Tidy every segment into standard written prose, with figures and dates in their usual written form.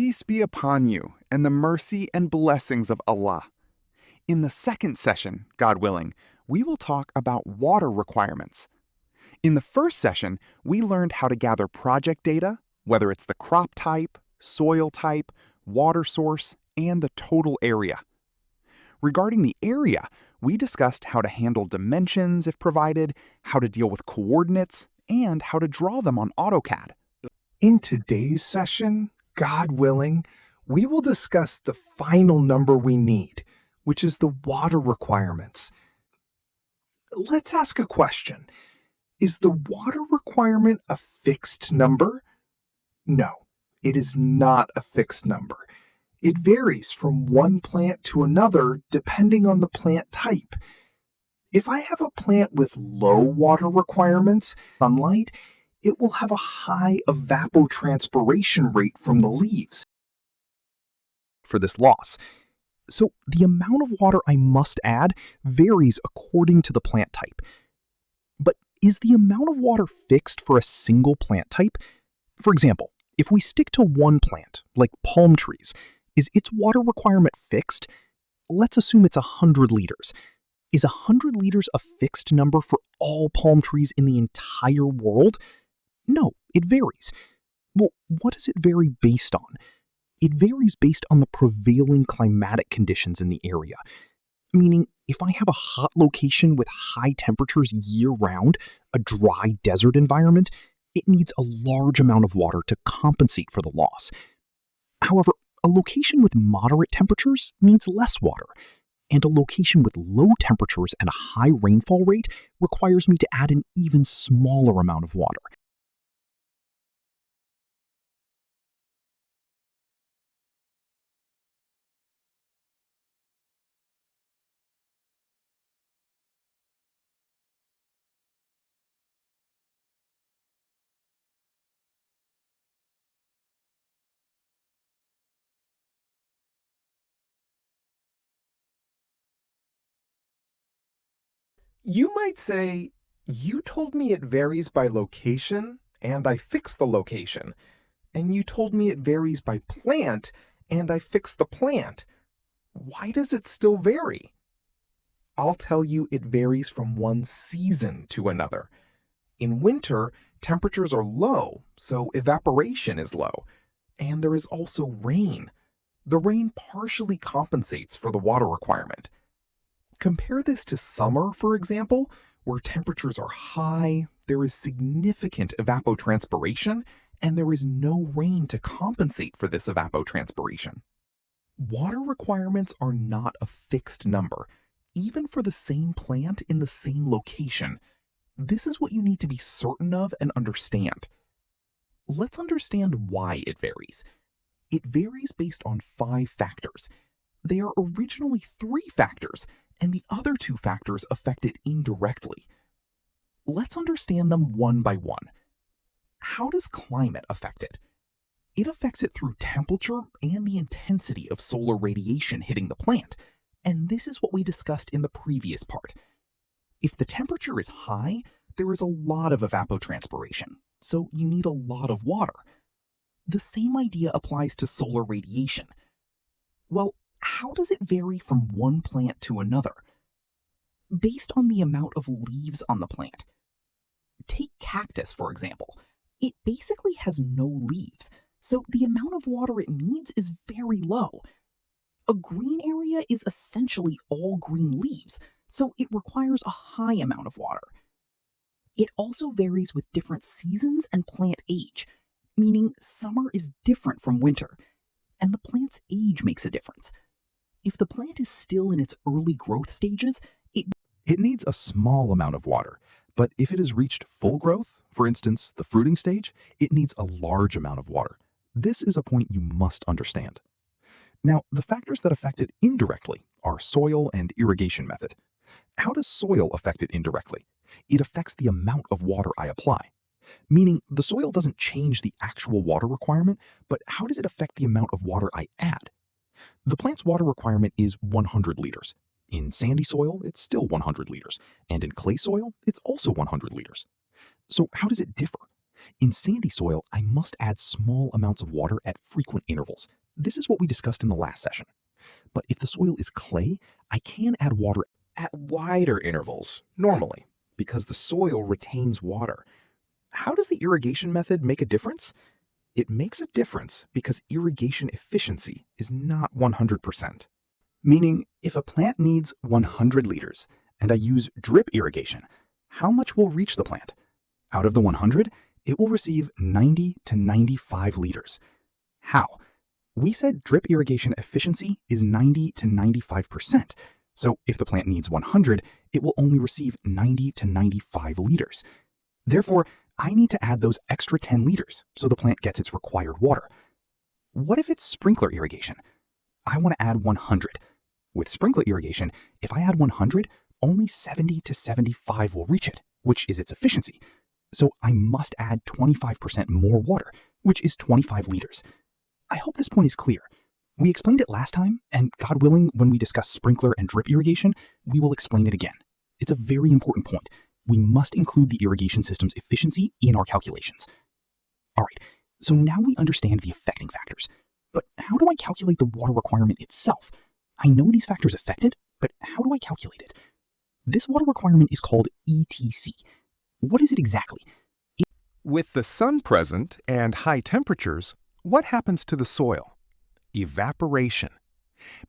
Peace be upon you, and the mercy and blessings of Allah. In the second session, God willing, we will talk about water requirements. In the first session, we learned how to gather project data, whether it's the crop type, soil type, water source, and the total area. Regarding the area, we discussed how to handle dimensions if provided, how to deal with coordinates, and how to draw them on AutoCAD. In today's session, God willing, we will discuss the final number we need, which is the water requirements. Let's ask a question. Is the water requirement a fixed number? No, it is not a fixed number. It varies from one plant to another depending on the plant type. If I have a plant with low water requirements, sunlight, it will have a high evapotranspiration rate from the leaves for this loss. So the amount of water I must add varies according to the plant type. But is the amount of water fixed for a single plant type? For example, if we stick to one plant, like palm trees, is its water requirement fixed? Let's assume it's 100 liters. Is 100 liters a fixed number for all palm trees in the entire world? No, it varies. Well, what does it vary based on? It varies based on the prevailing climatic conditions in the area. Meaning, if I have a hot location with high temperatures year-round, a dry desert environment, it needs a large amount of water to compensate for the loss. However, a location with moderate temperatures needs less water, and a location with low temperatures and a high rainfall rate requires me to add an even smaller amount of water. You might say, you told me it varies by location, and I fixed the location. And you told me it varies by plant, and I fixed the plant. Why does it still vary? I'll tell you it varies from one season to another. In winter, temperatures are low, so evaporation is low. And there is also rain. The rain partially compensates for the water requirement. Compare this to summer, for example, where temperatures are high, there is significant evapotranspiration, and there is no rain to compensate for this evapotranspiration. Water requirements are not a fixed number, even for the same plant in the same location. This is what you need to be certain of and understand. Let's understand why it varies. It varies based on 5 factors. They are originally 3 factors, and the other 2 factors affect it indirectly. Let's understand them one by one. How does climate affect it? It affects it through temperature and the intensity of solar radiation hitting the plant, and this is what we discussed in the previous part. If the temperature is high, there is a lot of evapotranspiration, so you need a lot of water. The same idea applies to solar radiation. Well, how does it vary from one plant to another? Based on the amount of leaves on the plant. Take cactus, for example. It basically has no leaves, so the amount of water it needs is very low. A green area is essentially all green leaves, so it requires a high amount of water. It also varies with different seasons and plant age, meaning summer is different from winter, and the plant's age makes a difference. If the plant is still in its early growth stages, it needs a small amount of water, but if it has reached full growth, for instance, the fruiting stage, it needs a large amount of water. This is a point you must understand. Now, the factors that affect it indirectly are soil and irrigation method. How does soil affect it indirectly? It affects the amount of water I apply. Meaning, the soil doesn't change the actual water requirement, but how does it affect the amount of water I add? The plant's water requirement is 100 liters. In sandy soil, it's still 100 liters, and in clay soil, it's also 100 liters. So how does it differ? In sandy soil, I must add small amounts of water at frequent intervals. This is what we discussed in the last session. But if the soil is clay, I can add water At wider intervals, normally, because the soil retains water. How does the irrigation method make a difference? It makes a difference because irrigation efficiency is not 100%. meaning if a plant needs 100 liters and I use drip irrigation, how much will reach the plant? Out of the 100, it will receive 90 to 95 liters. How? We said drip irrigation efficiency is 90 to 95%. So if the plant needs 100, it will only receive 90 to 95 liters. Therefore, I need to add those extra 10 liters so the plant gets its required water. What if it's sprinkler irrigation? I want to add 100. With sprinkler irrigation, if I add 100, only 70 to 75 will reach it, which is its efficiency. So I must add 25% more water, which is 25 liters. I hope this point is clear. We explained it last time, and God willing, when we discuss sprinkler and drip irrigation, we will explain it again. It's a very important point. We must include the irrigation system's efficiency in our calculations. All right, so now we understand the affecting factors. But how do I calculate the water requirement itself? I know these factors affect it, but how do I calculate it? This water requirement is called ETC. What is it exactly? With the sun present and high temperatures, what happens to the soil? Evaporation.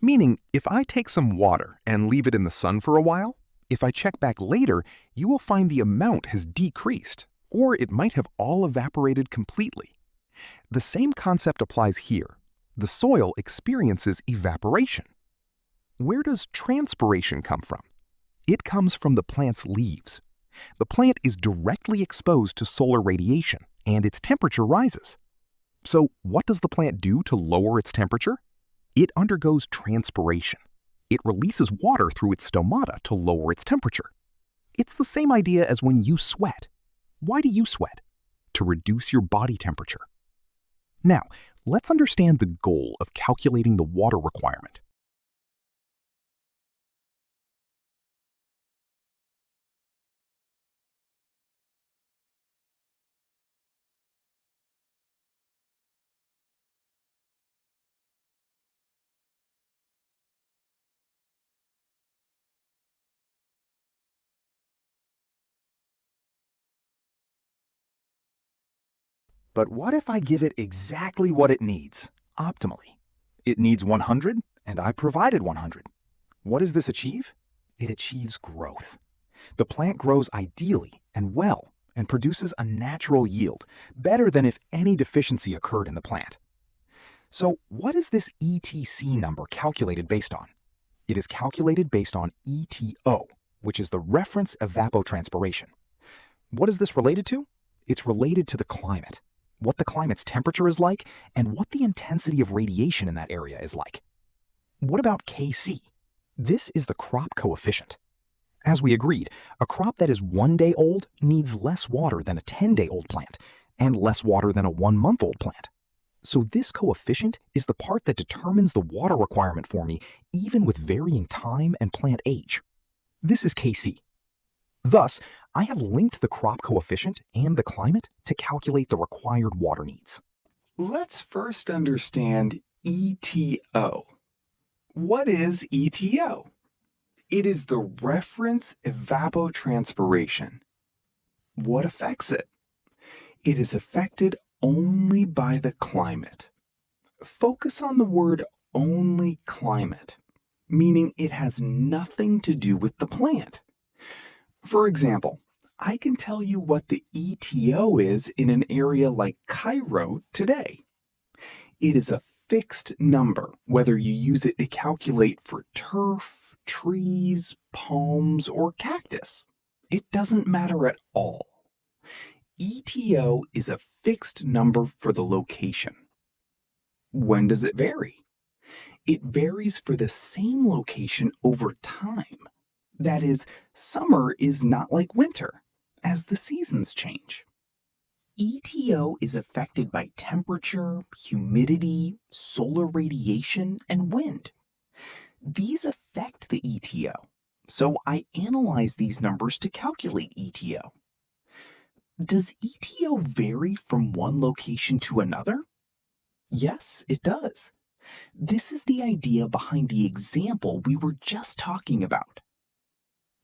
Meaning, if I take some water and leave it in the sun for a while, if I check back later, you will find the amount has decreased, or it might have all evaporated completely. The same concept applies here. The soil experiences evaporation. Where does transpiration come from? It comes from the plant's leaves. The plant is directly exposed to solar radiation, and its temperature rises. So what does the plant do to lower its temperature? It undergoes transpiration. It releases water through its stomata to lower its temperature. It's the same idea as when you sweat. Why do you sweat? To reduce your body temperature. Now, let's understand the goal of calculating the water requirement. But what if I give it exactly what it needs, optimally? It needs 100, and I provided 100. What does this achieve? It achieves growth. The plant grows ideally and well and produces a natural yield, better than if any deficiency occurred in the plant. So what is this ETC number calculated based on? It is calculated based on ETO, which is the reference evapotranspiration. What is this related to? It's related to the climate, what the climate's temperature is like, and what the intensity of radiation in that area is like. What about Kc? This is the crop coefficient. As we agreed, a crop that is 1 day old needs less water than a 10-day-old plant, and less water than a 1-month-old plant. So this coefficient is the part that determines the water requirement for me, even with varying time and plant age. This is Kc. Thus, I have linked the crop coefficient and the climate to calculate the required water needs. Let's first understand ETO. What is ETO? It is the reference evapotranspiration. What affects it? It is affected only by the climate. Focus on the word only climate, meaning it has nothing to do with the plant. For example, I can tell you what the ETO is in an area like Cairo today. It is a fixed number, whether you use it to calculate for turf, trees, palms, or cactus. It doesn't matter at all. ETO is a fixed number for the location. When does it vary? It varies for the same location over time. That is, summer is not like winter, as the seasons change. ETO is affected by temperature, humidity, solar radiation, and wind. These affect the ETO, so I analyze these numbers to calculate ETO. Does ETO vary from one location to another? Yes, it does. This is the idea behind the example we were just talking about.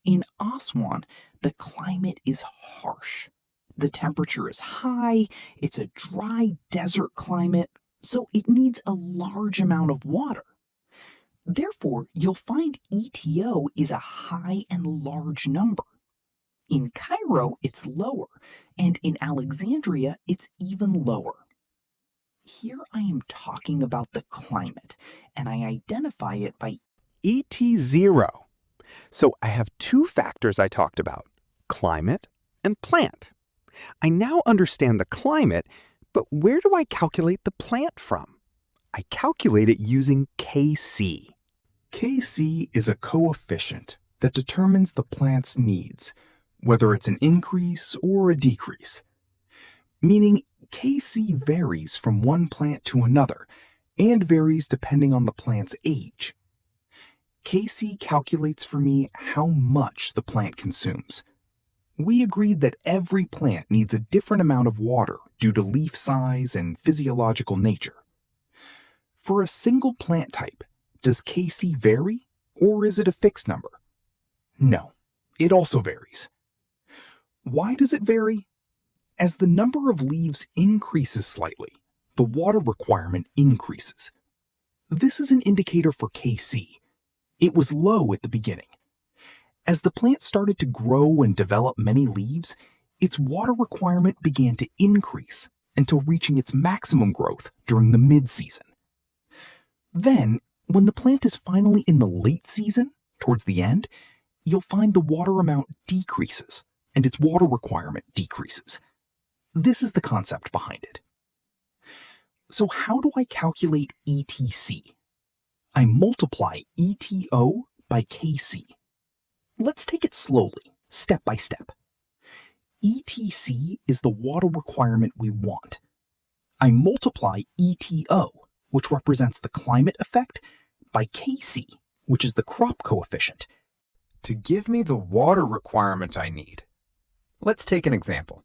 In Aswan, the climate is harsh. The temperature is high, it's a dry desert climate, so it needs a large amount of water. Therefore, you'll find ETO is a high and large number. In Cairo, it's lower, and in Alexandria, it's even lower. Here I am talking about the climate, and I identify it by ET0. So I have two factors I talked about, climate and plant. I now understand the climate, but where do I calculate the plant from? I calculate it using Kc. Kc is a coefficient that determines the plant's needs, whether it's an increase or a decrease. Meaning Kc varies from one plant to another and varies depending on the plant's age. Kc calculates for me how much the plant consumes. We agreed that every plant needs a different amount of water due to leaf size and physiological nature. For a single plant type, does Kc vary, or is it a fixed number? No, it also varies. Why does it vary? As the number of leaves increases slightly, the water requirement increases. This is an indicator for Kc. It was low at the beginning. As the plant started to grow and develop many leaves, its water requirement began to increase until reaching its maximum growth during the mid-season. Then, when the plant is finally in the late season, towards the end, you'll find the water amount decreases and its water requirement decreases. This is the concept behind it. So how do I calculate ETC? I multiply ETO by Kc. Let's take it slowly, step by step. ETC is the water requirement we want. I multiply ETO, which represents the climate effect, by Kc, which is the crop coefficient, to give me the water requirement I need. Let's take an example.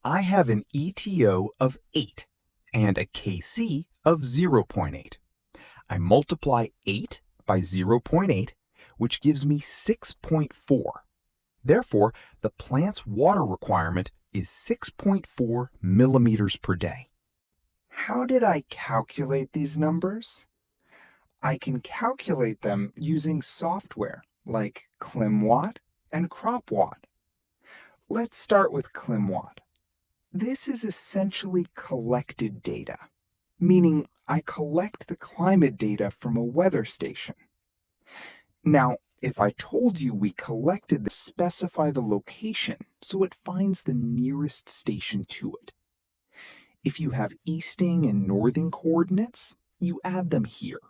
I have an ETO of 8 and a Kc of 0.8. I multiply 8 by 0.8, which gives me 6.4. Therefore, the plant's water requirement is 6.4 millimeters per day. How did I calculate these numbers? I can calculate them using software like ClimWatt and CropWatt. Let's start with ClimWatt. This is essentially collected data, meaning I collect the climate data from a weather station. Now, if I told you we collected the specify the location so it finds the nearest station to it. If you have easting and northing coordinates, you add them here.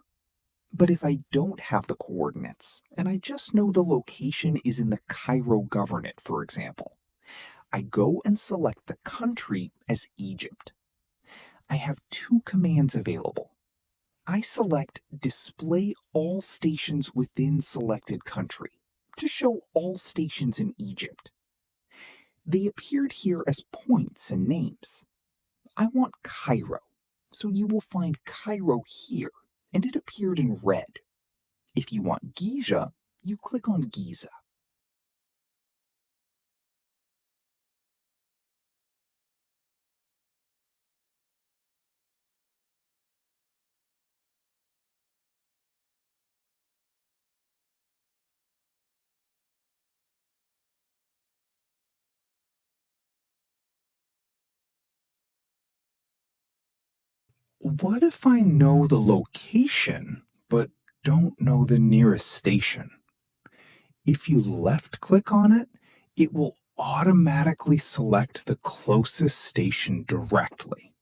But if I don't have the coordinates, and I just know the location is in the Cairo Governorate, for example, I go and select the country as Egypt. I have two commands available. I select Display All Stations Within Selected Country to show all stations in Egypt. They appeared here as points and names. I want Cairo, so you will find Cairo here, and it appeared in red. If you want Giza, you click on Giza. What if I know the location, but don't know the nearest station? If you left-click on it, it will automatically select the closest station directly.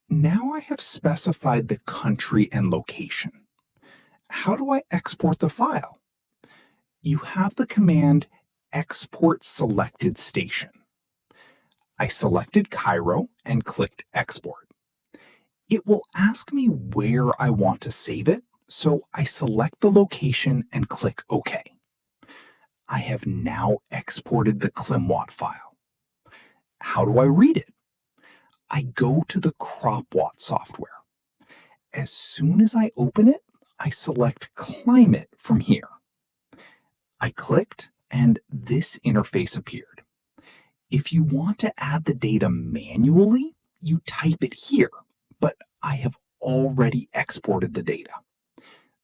Now I have specified the country and location. How do I export the file? You have the command Export Selected Station. I selected Cairo and clicked Export. It will ask me where I want to save it, so I select the location and click OK. I have now exported the ClimWatt file. How do I read it? I go to the CropWatt software. As soon as I open it, I select Climate from here. I clicked, and this interface appeared. If you want to add the data manually, you type it here, but I have already exported the data.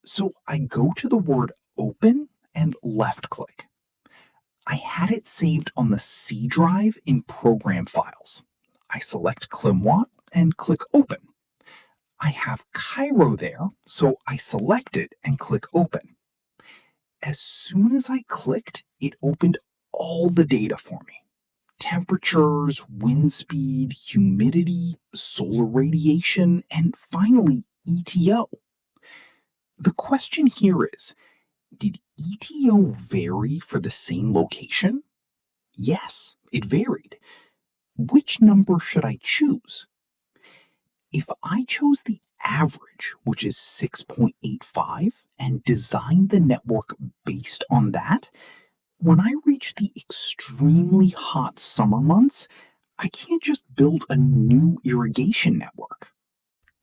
So I go to the word Open and left-click. I had it saved on the C drive in Program Files. I select ClimWatt and click Open. I have Cairo there, so I select it and click Open. As soon as I clicked, it opened all the data for me. Temperatures, wind speed, humidity, solar radiation, and finally ETO. The question here is, did ETO vary for the same location? Yes, it varied. Which number should I choose? If I chose the average, which is 6.85, and designed the network based on that, when I reach the extremely hot summer months, I can't just build a new irrigation network.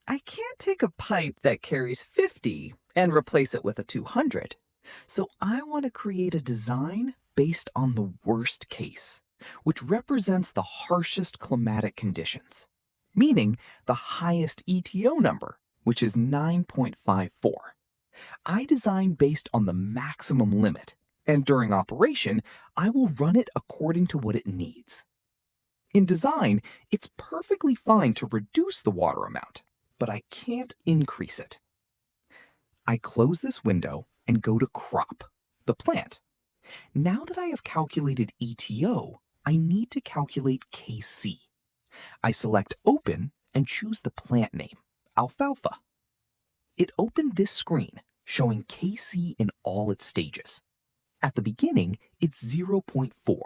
I can't take a pipe that carries 50 and replace it with a 200. So I want to create a design based on the worst case, which represents the harshest climatic conditions, meaning the highest ETO number, which is 9.54. I design based on the maximum limit, and during operation, I will run it according to what it needs. In design, it's perfectly fine to reduce the water amount, but I can't increase it. I close this window and go to crop, the plant. Now that I have calculated ETO, I need to calculate Kc. I select Open and choose the plant name, alfalfa. It opened this screen showing Kc in all its stages. At the beginning, it's 0.4,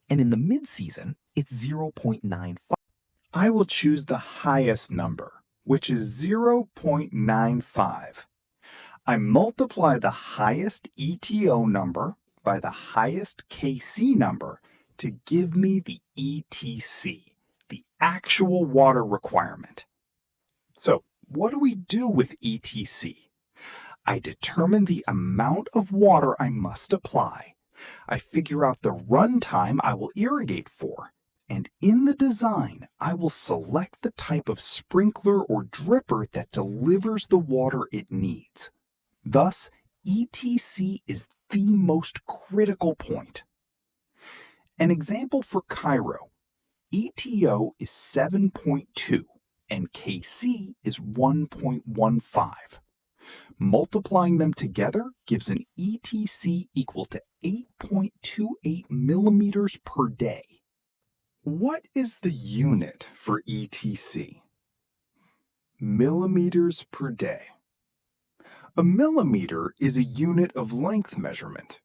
and in the mid-season, it's 0.95. I will choose the highest number, which is 0.95. I multiply the highest ETO number by the highest Kc number to give me the ETC, the actual water requirement. So, what do we do with ETC? I determine the amount of water I must apply. I figure out the runtime I will irrigate for. And in the design, I will select the type of sprinkler or dripper that delivers the water it needs. Thus, ETC is the most critical point. An example for Cairo. ETO is 7.2 and Kc is 1.15. Multiplying them together gives an ETC equal to 8.28 millimeters per day. What is the unit for ETC? Millimeters per day. A millimeter is a unit of length measurement.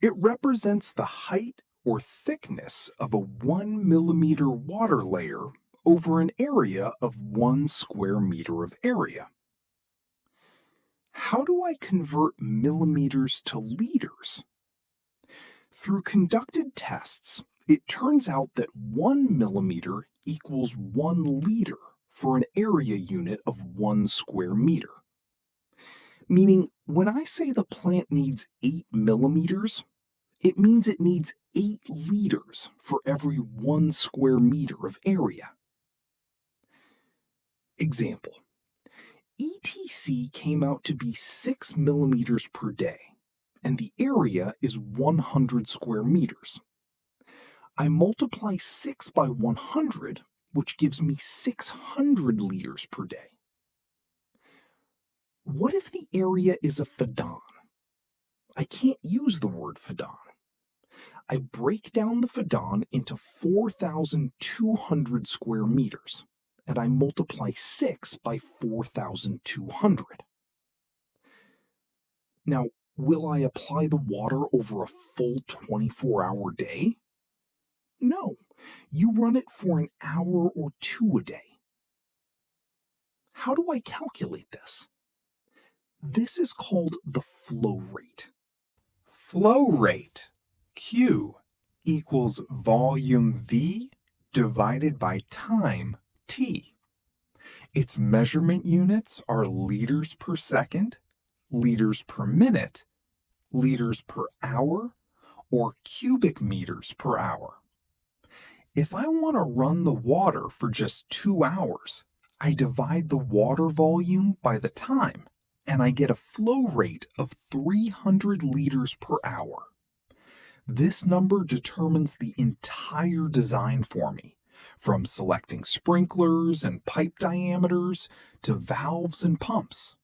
It represents the height or thickness of a 1 millimeter water layer over an area of 1 square meter of area. How do I convert millimeters to liters? Through conducted tests, it turns out that 1 millimeter equals 1 liter for an area unit of 1 square meter. Meaning, when I say the plant needs 8 millimeters, it means it needs 8 liters for every 1 square meter of area. Example. ETC came out to be 6 millimeters per day, and the area is 100 square meters. I multiply 6 by 100, which gives me 600 liters per day. What if the area is a fadan? I can't use the word fadan. I break down the fadan into 4,200 square meters, and I multiply 6 by 4,200. Now, will I apply the water over a full 24-hour day? No, you run it for an hour or 2 a day. How do I calculate this? This is called the flow rate. Flow rate, Q, equals volume V divided by time, t. Its measurement units are liters per second, liters per minute, liters per hour, or cubic meters per hour. If I want to run the water for just 2 hours, I divide the water volume by the time, and I get a flow rate of 300 liters per hour. This number determines the entire design for me, from selecting sprinklers and pipe diameters to valves and pumps.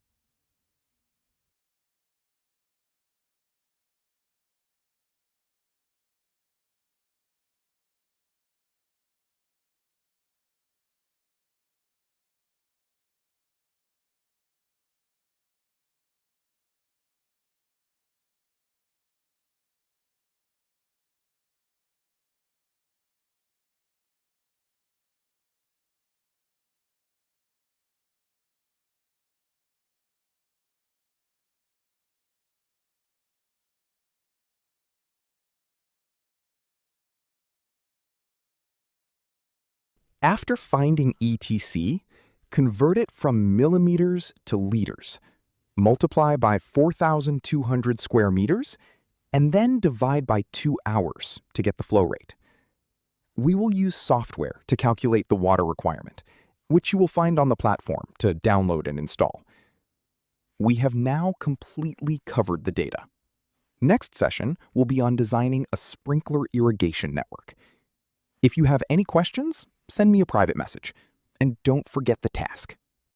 After finding ETC, convert it from millimeters to liters, multiply by 4,200 square meters, and then divide by 2 hours to get the flow rate. We will use software to calculate the water requirement, which you will find on the platform to download and install. We have now completely covered the data. Next session will be on designing a sprinkler irrigation network. If you have any questions, send me a private message. And don't forget the task.